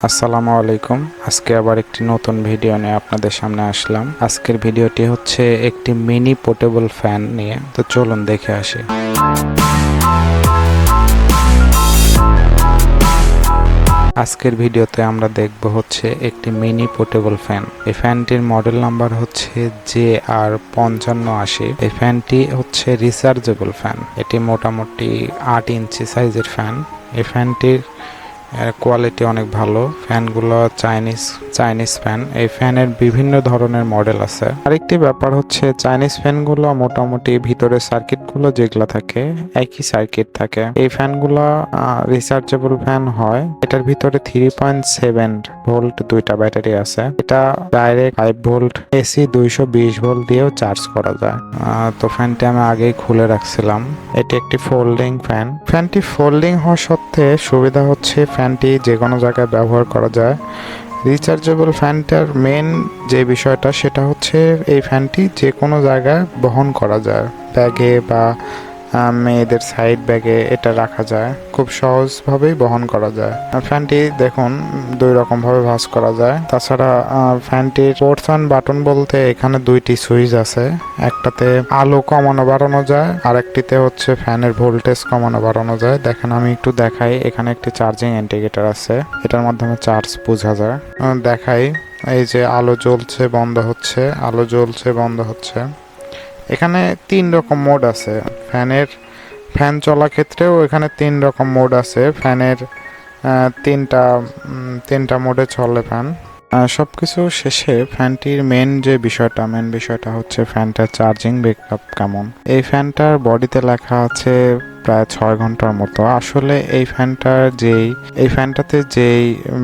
আসসালামু আলাইকুম। আজকে আবার একটি নতুন ভিডিও নিয়ে আপনাদের সামনে আসলাম। আজকের ভিডিওটি হচ্ছে একটি মিনি পোর্টেবল ফ্যান নিয়ে। তো চলুন দেখে আসি। আজকের ভিডিওতে আমরা দেখব হচ্ছে একটি মিনি পোর্টেবল ফ্যান। এই ফ্যানটির মডেল নাম্বার হচ্ছে JR5580। এই ফ্যানটি হচ্ছে রিচার্জেবল ফ্যান। এটি মোটামুটি 8 ইঞ্চি সাইজের ফ্যান। এই ফ্যানটির কোয়ালিটি অনেক ভালো। ফ্যানগুলো চাইনিজ ফ্যান। এই ফ্যানের বিভিন্ন ধরনের মডেল আছে। আরেকটি ব্যাপার হচ্ছে চাইনিজ ফ্যানগুলো মোটামুটি ভিতরে সার্কিটগুলো যেগুলো থাকে একই সার্কিট থাকে। এই ফ্যানগুলো রিচার্জেবল ফ্যান হয়। এটার ভিতরে 3.7 ভোল্ট দুইটা ব্যাটারি আছে। এটা ডাইরেক্ট 5 ভোল্ট এসি 220 ভোল্ট দিয়েও চার্জ করা যায়। তো ফ্যানটি আমি আগেই খুলে রাখছিলাম। এটি একটি ফোল্ডিং ফ্যান। ফ্যানটি ফোল্ডিং হওয়া সত্ত্বে সুবিধা হচ্ছে ফ্যানটি যে কোনো জায়গায় ব্যবহার করা যায়। রিচার্জেবল ফ্যানটার মেন যে বিষয়টা সেটা হচ্ছে এই ফ্যানটি যে কোনো জায়গায় বহন করা যায়। ব্যাগে বা মেয়েদের সাইড ব্যাগে এটা রাখা যায়, খুব সহজভাবেই বহন করা যায়। ফ্যানটি দেখুন দুই রকম ভাবে ভাঁজ করা যায়। তাছাড়া ফ্যানটির পোর্টস বাটন বলতে এখানে দুইটি সুইচ আছে। একটাতে আলো কমানো বাড়ানো যায়, আর একটিতে হচ্ছে ফ্যানের ভোল্টেজ কমানো বাড়ানো যায়। দেখেন আমি একটু দেখাই। এখানে একটি চার্জিং ইন্ডিকেটর আছে, এটার মাধ্যমে চার্জ বোঝা যায়। দেখাই, এই যে আলো জ্বলছে বন্ধ হচ্ছে, আলো জ্বলছে বন্ধ হচ্ছে। এখানে 3 রকম মোড আছে। ফ্যান চলা ক্ষেত্রেও এখানে 3 রকম মোড আছে। ফ্যানের তিনটা মোডে চলে ফ্যান। সবকিছু শেষে ফ্যানটির মেন বিষয়টা হচ্ছে ফ্যানটার চার্জিং ব্যাকআপ কেমন। এই ফ্যানটার বডিতে লেখা আছে প্রায় 6 ঘন্টার মতো। আসলে এই ফ্যানটাতে যেই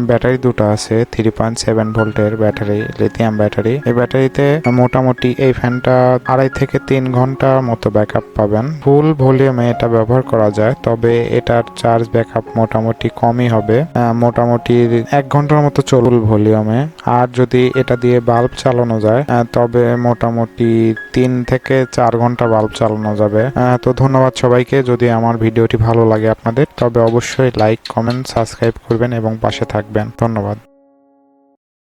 ব্যাটারি দুটো আছে 3.7 ভোল্টের ব্যাটারি, লিথিয়াম ব্যাটারি, এই ব্যাটারিতে মোটামুটি এই ফ্যানটা 2.5 থেকে 3 ঘন্টার মতো ব্যাকআপ পাবেন। ফুল ভলিউমে এটা ব্যবহার করা যায়, তবে এটার চার্জ ব্যাকআপ মোটামুটি কমই হবে। মোটামুটি 1 ঘন্টার মতো চলবে ভলিউমে। আর যদি এটা দিয়ে বাল্ব চালানো যায় তবে মোটামুটি 3 থেকে 4 ঘন্টা বাল্ব চালানো যাবে। তো ধন্যবাদ সবাইকে। যদি আমার ভিডিওটি ভালো লাগে আপনাদের, তবে অবশ্যই লাইক, কমেন্ট, সাবস্ক্রাইব করবেন এবং পাশে থাকবেন। ধন্যবাদ।